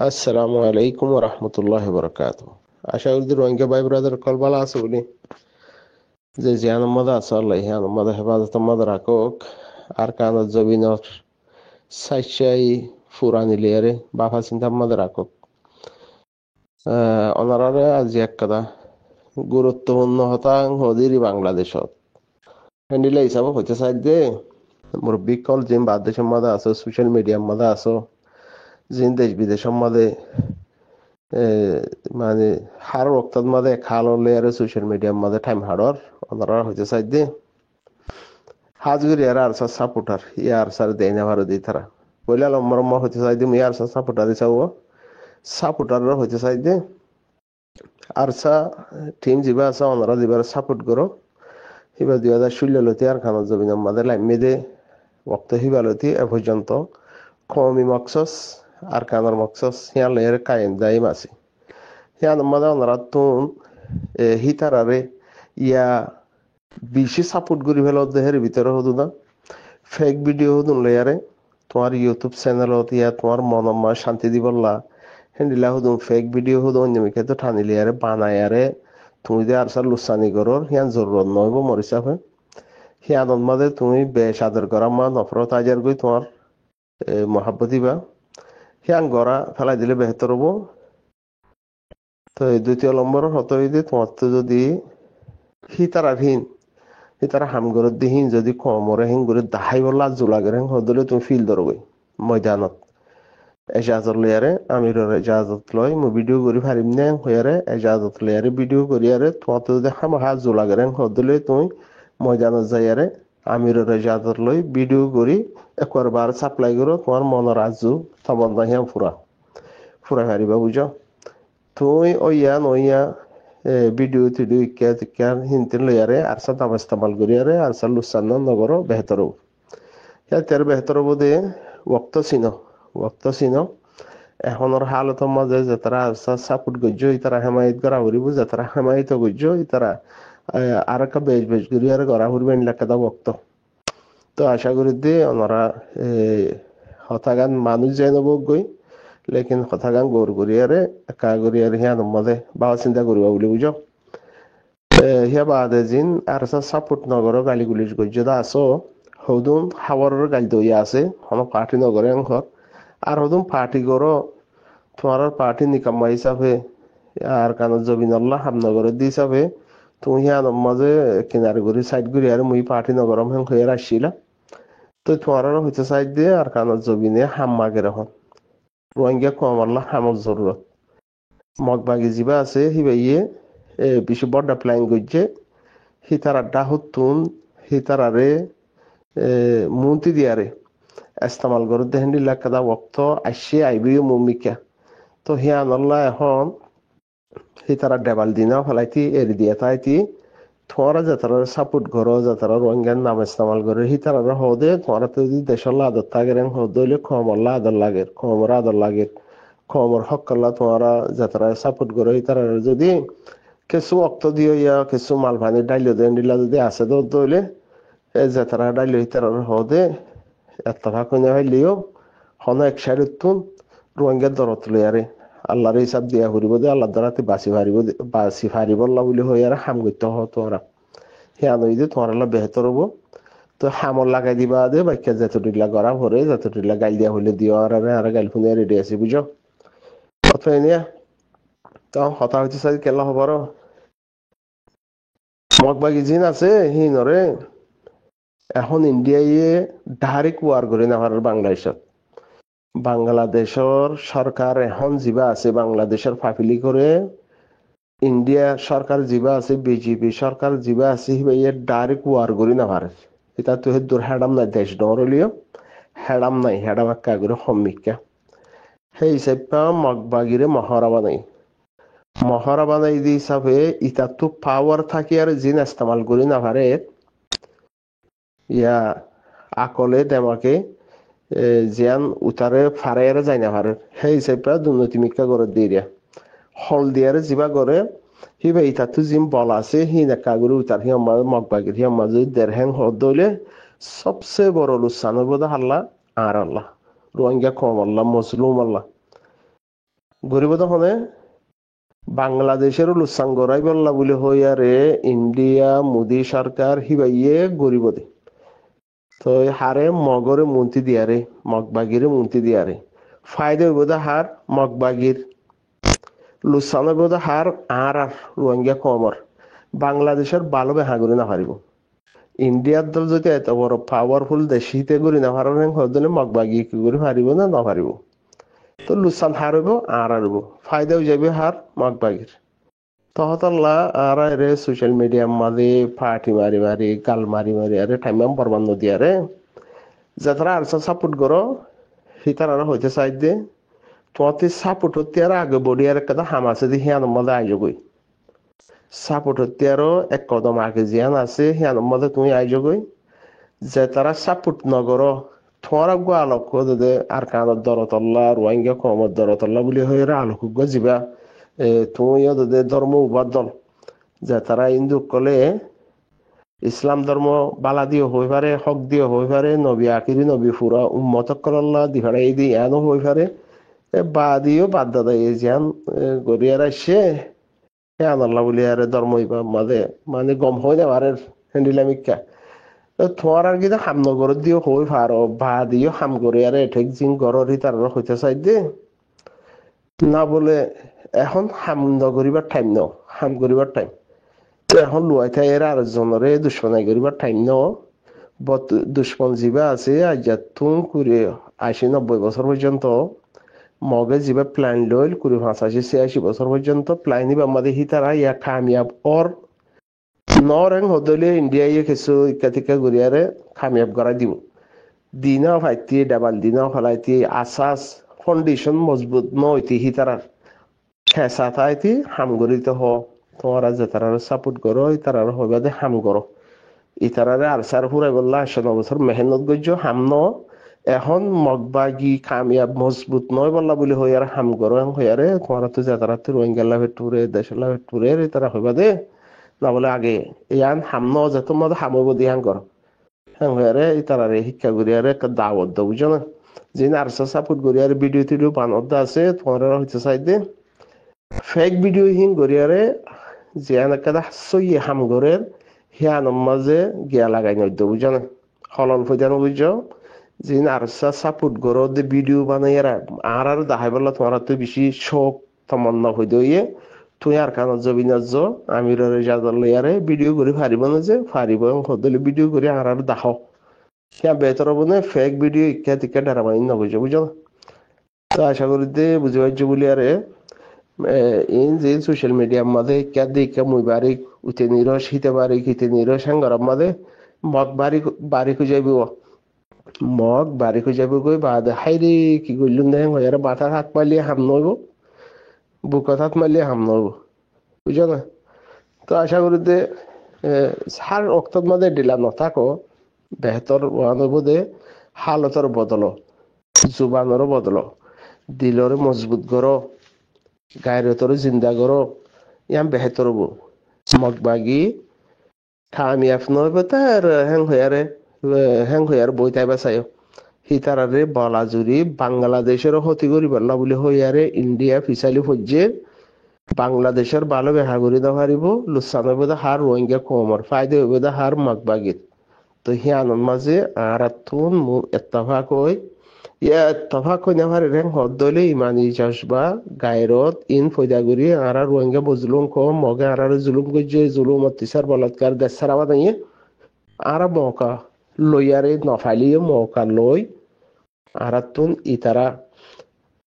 আসসালামু আলাইকুম ওয়া রাহমাতুল্লাহি ওয়া বারাকাতুহু। আশা করি রোহিঙ্গা ভাই ব্রাদার কল ভালো আছে বলি যে জিয়ান মদা আছে আল্লাহ হিয়ান মদা হেফাজত মদা রাখুক আর কানত জবিনর সাইচাই ফুরানি লিয়ারে বাফা চিন্তা মদা রাখুক। অনারারে আজি এক কথা গুরুত্বপূর্ণ হতাং হদিরি বাংলাদেশত হ্যান্ডিলে হিসাবে হইতে চাই দে মুরব্বী কল জিম বাদ দেশের মধ্যে আছো সোশ্যাল মিডিয়ার মধ্যে আছো জিন দেশ বিদেশের মধ্যে মানে হার ওক্তত মধ্যে খাল লেয়ারে সোশ্যাল মিডিয়ার মধ্যে টাইম হাড়র ওনারা হইতে চাই দে হাজগুরি আর আর সাপোর্টার ইয়ার সার দেয় না ভারত দিই তারা বইলে লম্বা হইতে চাই দিম ইয়ার সাপোর্টার চাও সাপোর্টাররা হইতে চাই দে আর টিম যিবা আছে ওনারা দিবার সাপোর্ট করো হিবা 2016 আর খানা জমিনের মধ্যে লাইমে দে ওক্ত হিবালতি এ পর্যন্ত কমি মকসস আর কানার মকসস হিয়া লেয়ার কায়েম দাইম আছে হিয়ান মধ্যে ওনারা তুন হিতারারে ইয়া বেশি সাপোর্ট করি ফেল দেহের ভিতরে হতো না ফেক ভিডিও হতুন লেয়ারে তোমার ইউটিউব চ্যানেলত ইয়া তোমার মনম্মা শান্তি দিবল্লা হ্যান্ডিলা হতুন ফেক ভিডিও হতো অন্যমিকে তো ঠানি লিয়ারে বানায়ারে তুমি যে আর লুসানি করো হিয়ান জরুরত নইব মরিচাফে হিয়ানোর মাঝে তুমি বেশ আদর করা মা নফরত আজার গই তোমার মহাব্বতী বা হিয়ান গড়া ফেলাই দিলে বেহতর হবো। তো এই দ্বিতীয় নম্বরের হত হইতে তোমার তো যদি হিতারা হামগরত দিহীন যদি কমরে হিং করে দাহাই বললা জোলাগের হিং হদলে তুমি ফিল ধরবই ময়দানত এজাজত লয়ারে আমিরের এজাজত লয় মু ভিডিও করি ফারিম নে হয়ারে এজাজত লয়ারে ভিডিও করিয়ারে তোমার তো যদি হামহা জোলাগের হিং হদলে তুমি ময়দানত যাইয়ারে আমিরের এজাজত লই ভিডিও করি একবার বার সাপ্লাই করো তোমার মনের আজু তবন্দা হিয়াম ফুরা হারিবা বুঝো তুই ওইয়া ভিডিও টিডিও ইকা হিনতেন লইয়ারে আর সা দাম ইস্তেমাল করিয়ারে আর সা লুসান্ন নগর বেহতর হব তের বেহতর হব দে ওক্ত চিনো এখনের হালতের মাঝে যে তারা সাপোর্ট করছ তারা হেমায়ত করা হরিব যে তারা হেমায়িত করছ তারা আর একটা বেশ করিয়ারে করা হরিব এনলাকা দা ওক্ত তো আশা করি দে ওনারা হতাগান মানুষ যাই নব গই লেকিন হতাগান গৌর করিয়ারে একা করিয়ারে হিয়ান মধ্যে বাবা চিন্তা করিবা বলে বুঝো হিয়া বাদে জিন আর সাপোর্ট নগর গালি গুলিশ গজ্জদা আছো হদুন হাওয়ারের গালি দইয়া আছে হন পার্টি নগরে ঘর আর হদুন পার্টি করো তোমার পার্টি নিকাম্মা হিসাবে আর কান জবিনাল্লাহ হামনগরের দি হিসাবে তুমি হিয়ান মাঝে কিনারে করি সাইড করি আর মুই পার্টি নগরম হেন হয়ে আসছিলা তো তোমার হইতে সাইড দিয়ে আর কান জবিনে হাম্মাকে রহন রোহিঙ্গা কমাল্লা হামক জরুরত মগবাগি যিবা আছে হিবাইয়ে বেশি বড় প্ল্যান করছে হিতারা ডাহুতুন হিতারারে মুন্তি দিয়ারে ইস্তেমাল করে দেহেন্ডি লাকাদা ওক্ত আসছে আইবিও মুমিকা তো হিয়ানল্লাহ এখন হিতারা ডেবাল দিনা ফেলাইতি এরি দিয়া তাইতি তোমারা যাতারা সাপোর্ট করো যাতারা রোহিঙ্গার নাম ইস্তেমাল করে হিতারা হদে তোমারা তো যদি দেশের আদর থাকে হদলে কমল্লা আদর লাগে কমর আদর লাগে কমর হকল্লা তোমারা যাতারা সাপোর্ট করো হিতারা যদি কিছু অক্ত দিও ইয়া কিছু মালভানি ডাইল দেন দিলা যদি আছে তো দইলে যাতারা ডাইল হিতারা হদে এতফা কোনে হইলিও হন এক সাইডতুন রোহিঙ্গার দরত লয়ারে আল্লাহর হিসাব দিয়া হরিব দে আল্লাহ দ্বারাতে বাসি ফারিবল্লা বলে হইয়ার হাম করতে হ তোরা হিয়ান হইতে তোমার আল্লাহ বেহতর হবো তো হামর লাগাই দিবা দে বাক্যা যতটিলা গড়া ভরে যতটিলা গাইল দিয়া হইলে দিও আর গাইল ফোনে রেডি আছে বুঝো কত নিয়া তো হতা হইতে চাই কেলা হবার মগবাগি জিন আছে হিনরে এখন ইন্ডিয়ায় ডাইরেক্ট ওয়ার করে না বাংলাদেশের সরকার এখন যিবা আছে বাংলাদেশের ফাফিলি করে ইন্ডিয়া সরকার যিবা আছে বিজেপি সরকার যিবা আছে হিবাইয়ে ডাইরেক্ট ওয়ার করি না পারে এটা তো দূর হেডাম নাই দেশ ডরলিও হেডাম নাই হেডাম একা করে সম্মিকা সেই হিসাবে মগবাগিরে মহরা বানাই দি হিসাবে ইটা তো পাওয়ার থাকি আর জিন ইস্তেমাল করি না পারে ইয়া আকলে দেমাকে জিয়ান উতারে ফারাইয়ারে যাই না পারে সেই হিসাবে দুর্নীতি মিকা করে দিয়ে হল দিয়ারে যিবা করে হিবা ইতা তু জিম বল আছে হি না কাগুরি উতার হিয়া মা মগবাগির হিয়া মাঝে দেড়হ্যাং হদলে সবচেয়ে বড় লুসানো বোধ হাল্লা আর আল্লাহ রোহিঙ্গা কম আল্লাহ মুসলিম আল্লাহ গরিবদ হনে বাংলাদেশের লুসান গড়াই বল্লা বলে হইয়ারে ইন্ডিয়া মোদী সরকার হিবাইয়ে গরিবদে তো হারে মগরে মন্ত্রী দিয়ারে মগবাগিরে মন্ত্রী দিয়ারে ফায়দা বোধ হার মগবাগির লুসানো বোধ হার আর রোহিঙ্গা কমর বাংলাদেশের ভালো বেহা করে না পারিব ইন্ডিয়ার দল যদি এত বড় পাওয়ারফুল দেশ হিতে করি না পারেন হলে মগবাগি কি করে পারিব না না পারিব তো লুসান হারব আর আরব ফায়দাও যাবে হার মগবাগির তহতল্লা আর রে সোশ্যাল মিডিয়ার মাঝে পার্টি মারি মারি গাল মারি মারি আরে টাইম বরবাদ নদী আরে যারা আর সাপোর্ট করো হিতার আর হইতে চাই দে তোমাতে সাপোর্ট হতে আর আগে বডি আর একটা হামাসে দিয়ে হিয়ান মধ্যে আইজগই সাপোর্ট হতে আরো এক কদম আগে জিয়ান আছে হিয়ান মধ্যে তুমি আইজগই যে তারা সাপোর্ট নগর তোমার গো আলোক দে আর কানত দরতল্লা রোহিঙ্গা কমত দরতল্লা বলি হয়ে আলোক যিবা তুমিও দে ধর্ম উপাদল যে তারা হিন্দু কলে ইসলাম ধর্ম বালা দিয়ে হয়ে পারে হক দিয়ে হয়ে পারে নবী আকিরি নবী ফুরা উম্মত কল্লা দিহারা এই দিয়ে এনো হয়ে পারে বা দিও বাদ দাদা এই যেন গরিয়ার আসে হ্যাঁ আল্লাহ বলি আরে ধর্ম মাঝে মানে গম হয়ে যাবে আরে হ্যান্ডিলামিকা তোমার আর কি হাম নগর দিও হয়ে পারো বা দিও হাম করে আরে ঠিক জিন গড়ি তার হইতে চাই দে না বলে এখন হাম নগরিবার টাইম ন হাম করিবার টাইম এখন লুয়াই থাই এর আর জনরে দুশ্মনাই করিবার টাইম ন দুশ্মন যিবা আছে আজ তুম করে 80-90 বছর পর্যন্ত মগে যিবা প্ল্যান লইল 85-86 বছর পর্যন্ত প্ল্যান নিবা আমাদের হিতারা ইয়া কামিয়াব অর নরেং হদলে ইন্ডিয়া ইয়ে কিছু ইত্যাদিকা গড়িয়ারে কামিয়াব করা দিব দিনা ফাইতি ডাবাল দিনা ফলাইতি আসাস ফাউন্ডেশন মজবুত নইতি হিতারার খেসা থাইতি হাম গরিতে হ তোমারা যে তারা সাপোর্ট করো তারা হইবাদে হাম করো ইতারারে আর সার ফুরাই বললা 80 বছর মেহনত গজ্য হাম ন এখন মগবাগি কামিয়াব মজবুত নয় বললা বলি হইয়ার হাম করো হইয়ারে তোমারা তো যে তারা তো রোহিঙ্গা ভেটুরে দেশের ভেটুরে তারা হইবাদে না বলে আগে ইয়ান হাম ন যে তোমার হামব দিহান করো হ্যাঁ হইয়ারে তারারে শিক্ষা করিয়ারে একটা দাওয়াত দাও বুঝো না যে আর সাপোর্ট করিয়ারে ভিডিও টিডিও বানদ আছে তোমারা হইতে চাই দে ফেক ভিডিও হিন গরিয়ারে যে একটা সই হাম গরের হিয়ান মাঝে গিয়া লাগাই নদ্য বুঝো না হলল ফইদান বুঝো যে আর সাপোর্ট করো দে ভিডিও বানাইয়ারা আর দাহাই বললা তোমার তো বেশি শোক তমন্না হইদ ইয়ে তুই আর কানত যাবি না যো আমির রেজাদার লইয়ারে ভিডিও করে ফারিব না যে ফারিব হদলে ভিডিও করে আর দাহ হ্যাঁ বেতর হবো না ফেক ভিডিও ইকা টিকা ডারামাইন না বুঝো বুঝো না তো আশা করি দে বুঝে পারছো বলি আরে ইন যে সোশ্যাল মিডিয়ার মাঝে ইকা দিকা মুই বারিক উঠে নিরস হিতে বারিক হিতে নিরস হ্যাঙ্গর মাঝে মগ বাড়ি খুঁজাইব মগ বাড়ি খুঁজাইব গই বাদ হাইরে কি করলুন দেখ হইয়ারে মাথার হাত মারলিয়ে হাম নইব বুকত হাত মারলিয়ে হাম নইব বুঝো না তো আশা করি দে সার অক্তর মাঝে ডিলা নথাকো বেহতর ওয়ানব দে হালতর বদল জুবানর বদল দিলর মজবুত করো গায়রতর জিন্দা করো ইয়াম বেহতর হবো মগবাগি কামিয়াব নইব তার হ্যাং হইয়ার বই তাইবা চাই হিতারারে বলা জুড়ি বাংলাদেশের ক্ষতি করি পারলা বলে হইয়ারে ইন্ডিয়া ফিসালি ফজ্জে বাংলাদেশের ভালো বেহা করি দেওয়া পারিব লুসান হইব হার রোহিঙ্গা কমর ফায়দা হইব হার মগবাগির তো হিয়ানোর মাঝে আর তুন এত্তফাক হই ইয়া এত্তফাক হই না পারে রেং হদলে ইমানি চাষবা গায়রত ইন ফয়দাগুড়ি আর রোহিঙ্গা বজলুম কম মগে আর জুলুম গজ্জে জুলুম অত্যাচার বলাৎকার দেশ ছাড়াবা দাঁড়িয়ে আর মৌকা লইয়ারে নফাইলিয়ে মৌকা লই আর তুন ইতারা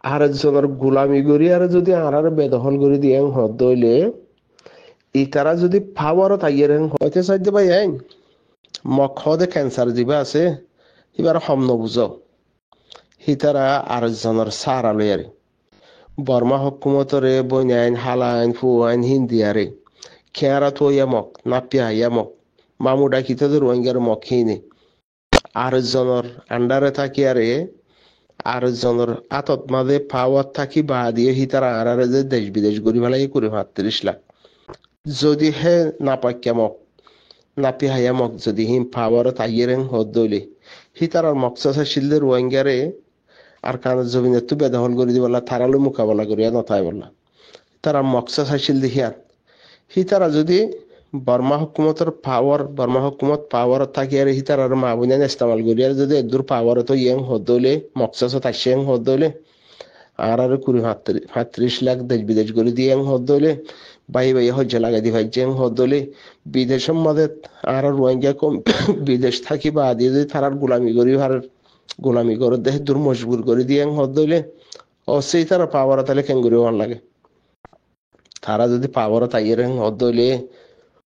আর একজনের গোলামি করি আর যদি আর বেদখল করে দিয়ে হদলে ইতারা যদি পাওয়ারও তাইয়ে রেং হইতে চাইতে পাই আইন মখদে ক্যান্সার যিবা আছে এবার হম নবুঝ হিতারা আর একজনের সারা লইয়ারে বর্মা হকুমতরে বইন আইন হালা আইন ফু আইন হিন্দি আরে খেয়ারা তো ইয়ামক নাপিয়া ইয়ামক মামুডা কিতাদের রোহিঙ্গার মখিনে আর একজনের আন্ডারে থাকি আরে আর একজনের আতত মাঝে পাওয়ার থাকি বা দিয়ে হিতারা আর যে দেশ বিদেশ গড়ি ফেলাই করে ৩৫ লাখ যদি হে নাপাক্যামক নাপি হায়ামক যদি হিম পাওয়ার তাইয়েরেন হদলে হি তারার মকসাসা শিলদের রোহিঙ্গারে আর কান জমিনে তু বেদখল করে দিবলা তারালো মোকাবেলা করিয়া নথায় বললা তারা মকসাসা শিল দেখিয়ান হি তারা যদি বর্মা হুকুমত পাওয়ার থাকিয়ারে হি তারার মা বুনিয়ান ইস্তেমাল করিয়ার যদি এদুর পাওয়ার তো ইয়ং হদলে মকসাসা তাইসেং হদলে আর 35 লাখ দেশ বিদেশ করে দিয়ে হদলে বাই হজ্জে লাগাই দি ভাই যে হদলে বিদেশের মধ্যে আর রোহিঙ্গা কম বিদেশ থাকি বা দিয়ে যদি তারার গোলামি করে দেহ দূর মজবুর করে দিয়ে হদলে অবশ্যই তারা পাওয়ার তাহলে কেঙ্গুরি হওয়ার লাগে তারা যদি পাওয়ার তাইয়ের হদলে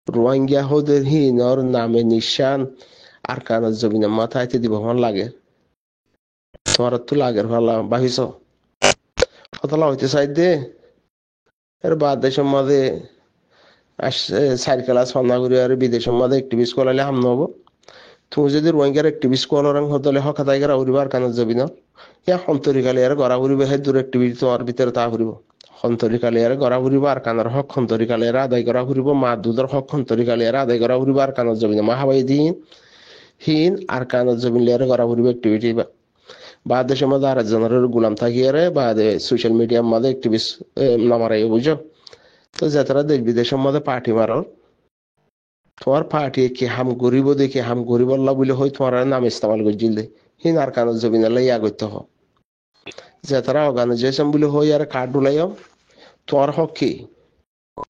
রোহিঙ্গা হদের হিনর নামে নিশান আর কানের জমিনের মাথায় দিব হওয়ার লাগে তোমার তো লাগের ভালো ভাবিস কতলা হইতে চাই দে এর বাদ দেশের মাঝে সাইকেল সন্না করি আর বিদেশের মাঝে একটিভিস্ট করালে হাম নব তুমি যদি রোহিঙ্গার একটিভিস্ট করার হতলে হকা তাইগার উড়িব আর কানের জবি না ইয়া সন্তরিকালে আর গড়া উড়িব হে দূর একটিভিটি তোমার ভিতরে তা ফুরিব সন্তরিকালে আর গড়া উড়িব আর কানের হক সন্তরিকালে আর আদায় করা ফুরিব মা দুধের হক সন্তরিকালে আর আদায় করা উড়িব আর কানের জবি না মা হাবাই দিন হিন আর কানের জবিন লেয়ার গড়া উড়িব একটিভিটি বা দেশের মধ্যে আর একজনের গুলাম থাকিয়ারে বা সোশ্যাল মিডিয়ার মধ্যে একটিভিস্ট নামারাই বুঝো তো যারা দেশ বিদেশের মধ্যে পার্টি মারো তোমার পার্টি কি হাম গরিব দেখে হাম গরিব আল্লাহ বলে হয় তোমার নাম ইস্তেমাল করছিল দে হিন আর কানের জমিন আল্লাহ ইয়া করতে হ যারা অর্গানাইজেশন বলে হয় আর কার্ড ডুলাইও তোমার হক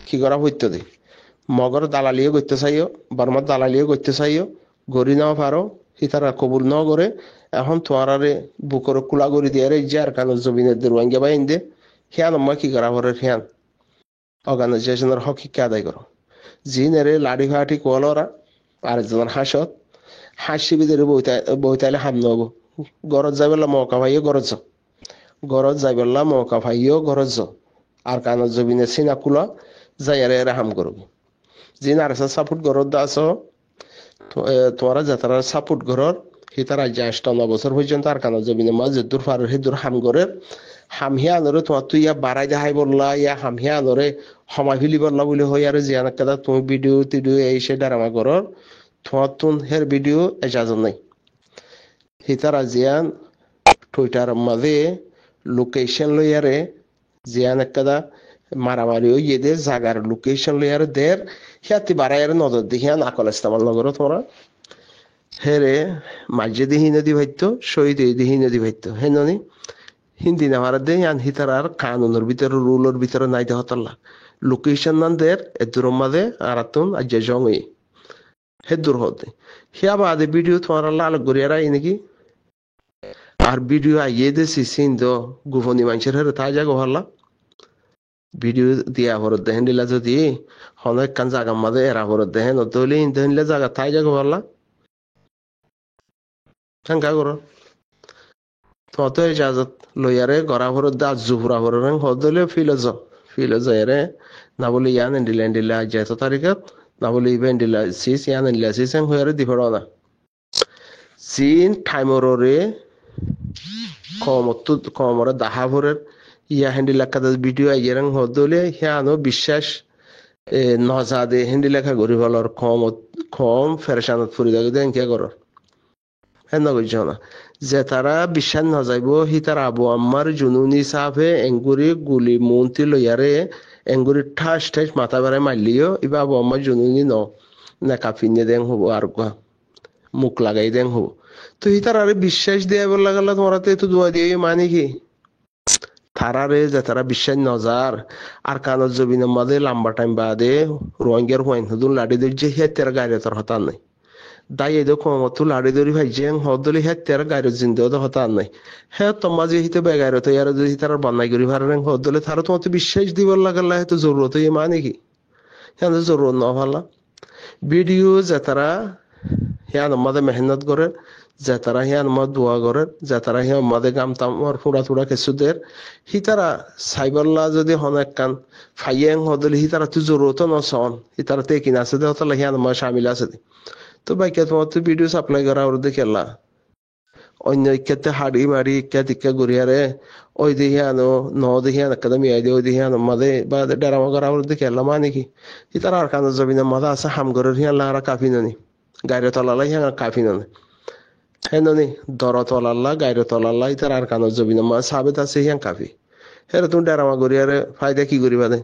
কি করা হইতে দে মগর দালালিও করতে চাইও বর্মার দালালিও করতে চাইও গড়ি নাও পারো সি তারা কবুল ন করে এখন তোমার বুকর কুলা গড়ি দিয়ে যে আর কানের জমিনের রোহিঙ্গা বাইন দে হিয়ান মই কি করা হরে হিয়ান অর্গানাইজেশনের হক শিক্ষা আদায় করো জিনেরে লাড়ি ফাটি কোয়ালরা আরেকজনের হাসি বিদের বইতাইলে হাম নব গরজ যাইবেলা মৌকা ভাইও গরজ যাইবেলা মৌকা ভাইও গরজ আর কানের জমিনে সিনা কুলা যাইয়ারে এরা হাম করবি জিন আর সাপোর্ট গরজ দাস তোমারা যাতারা সাপোর্ট ঘরর হিতার আজ 58 বছর পর্যন্ত আর কানের জমিনে মাঝে দূর পার হে দূর হাম গরের হামহিয়া আনরে তোমার তুই ইয়া বাড়াই দেখাই বললা ইয়া হামহিয়া আনরে সময় ফিলি বললা বলে হয় আর জিয়ান কাদা তুমি ভিডিও টিডিও এই সে ডারামা করর তোমার তুন হের ভিডিও এজাজত নাই হিতারা জিয়ান টুইটার মাঝে লোকেশন লইয়ারে জিয়ান কাদা মারামারি ওই দে জাগার লোকেশন লইয়ারে দের হিয়াতি বাড়াই আর নজর দেখিয়ান আকল ইস্তেমাল নগর তোমরা হেরে মাঝে দিহি নদী ভাইত শহীদ দিহি নদী ভাইত হে ননি হিন্দি না মারা দেয় আন হিতার আর কানুনের ভিতরে রুলের ভিতরে নাই দেহ তল্লা লোকেশন নান দের এদুর মাঝে আর তুন আজ জঙ্গি হে দূর হতে হিয়া বাদে ভিডিও তোমার লাল গড়িয়ারা নাকি আর ভিডিও আইয়ে দেছি সিন তো গোপনী মানুষের হেরে তাই জাগো হল্লা ভিডিও দিয়া ভরত দেখেন দিলা যদি অনেক কান জাগার মাঝে এরা ভরত দেখেন হলে ইন্দে জায়গা তাই জাগো হল্লা শঙ্কা করো তো ইজাজত লইয়ারে গড়া ভরত দা জুহুরা ভরেন হদলে ফিলজ এরে না বলে ইয়ান এন্ডিলা আজ এত তারিখত না বলে ইভেন দিলা সিস ইয়ান এন্ডিলা সিস হইয়ারে দিফড় না সিন টাইমরে কমরে দাহা ভরের ইয়া হ্যান্ডিলা কাদা ভিডিও আইয়ারেন হদলে হিয়ানো বিশ্বাস নজাদে হ্যান্ডিলা গরিব হলর কম ফেরেশানত ফুরি দাগে দেন কে করর হেন বুঝছো না যে তারা বিশ্বাস না যাইব হি তার আবু আম্মার জুনুনি সাফে এঙ্গুরি গুলি মন্ত্রী লইয়ারে এঙ্গুরি ঠাস মাথা বেড়ায় মারলিও ইবা আবু আম্মার জুনুনি না কাফিনে দেন হবো আর মুখ লাগাই দেন হবো তো হি তার আরে বিশ্বাস দেয়া বলা গেল তোমরা তো একটু দোয়া দিয়ে মানে কি তারারে যে তারা বিশ্বাস নজার আর কানের জবিনের মাঝে লম্বা টাইম বাদে রোহিঙ্গার হুয়াইন হুদুন লাড়ি ধরি যে হে তেরা গাড়ি তোর হতার নাই দাই এদো কমতো লাড়ি ধরি ভাই যে হদলি হে তেরা গাড়ি জিন্দে তো হতার নাই হে তোমার যে হিতে বেগাইর তো ইয়ার যদি তারা বান্নাই করি ভাড়া হদলে তারা তোমার তো বিশ্বাস দিবার লাগাল হে তো জরুরত ইয়ে মানে কি হ্যাঁ জরুরত না ভালা ভিডিও যে তারা হ্যাঁ আমাদের মেহনত করে যে তারা হিয়ান মত দোয়া করে যে তারা হিয়া আমাদের গাম তামর ফুড়া কিছুদের হি তারা সাইবল্লা যদি হন এক কান ফাইয়েং হদলে হি তারা তো জরুরত নসন হি তারা তে কিনা আছে দেহতলা হিয়ান আমার শামিল আছে তো বাইকে তোমার তো ভিডিও সাপ্লাই করা ওর দেখে অন্য ইক্ষেত্রে হাড়ি মারি ইক্ষা টিক্ষা ঘুরিয়ারে ওই দেখি আনো দেখি আনো একাদমি আইডি ওই দেখি আনো মাদে বা ডেরামা করা দেখে এলাম নাকি ইতার আর কানো জবিনা মাদা আছে হামগরের হিয়ান লাহারা কাফি ননি গাইরে তলালাই হিয়ান কাফি ননি হ্যাঁ ননি দর তলাল্লা গাইরে তলাল্লা ইতার আর কানো জবিনা মা সাবেত আছে হিয়ান কাফি হেরে তুমি ডেরামা ঘুরিয়ারে ফায়দা কি করিবা দে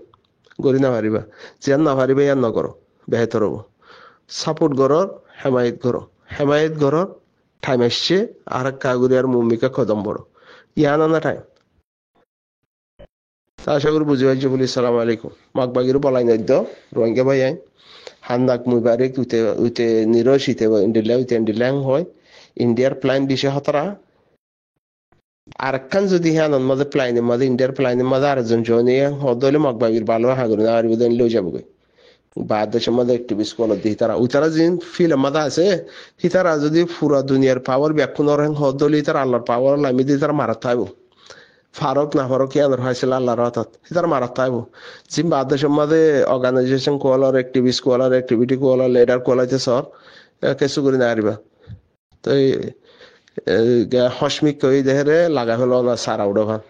গড়ি না পারিবা যেন না পারিবা ইয়ান নকরো বেহতর হবো সাপোর্ট গরর হেমায়ত গরর টাইম আসছে আর কাগুরিয়ার মুমিকা কদম বড় ইয়ান না টাইম আশা করি বুঝে পাইছো বলি সালাম আলাইকুম মাকবাগির বলাই নাই দ রোহিঙ্গা ভাই আইন হান্দাক মুবারিক উইতে উইতে নিরশিতে ইন্ডিয়া উইতে ইন্ডিয়াং হয় ইন্ডিয়ার প্ল্যান দিছে হতরা আরেকখান যদি হ্যাঁ মাঝে প্লাইনের মাঝে ইন্ডিয়ার প্লাইনের মাঝে আরেকজন জনিয়ে হদলে মাকবাগির ভালো হাগুরি না আর বুঝেন লই যাবো বাদ দেশের মধ্যে অ্যাক্টিভিস্ট কল দি তারা উতারা যিন ফিল মাদা আছে হিতারা যদি পুরা দুনিয়ার পাওয়ার ব্যাখ্যা নরেন হদলি তার আল্লাহর পাওয়ার লামি দিয়ে তারা মারাত থাকবো ফারক না ফারক ইয়ান হয়েছিল আল্লাহর হঠাৎ হিতার মারাত থাকবো জিম বাদ দেশের মধ্যে অর্গানাইজেশন কোয়ালার অ্যাক্টিভিস্ট কোয়ালার অ্যাক্টিভিটি কোয়ালার লিডার কোয়ালাইতে সর কিছু করে না আরিবা তো হসমিক কই দেহরে লাগা হলো না সারা উড়ো ভান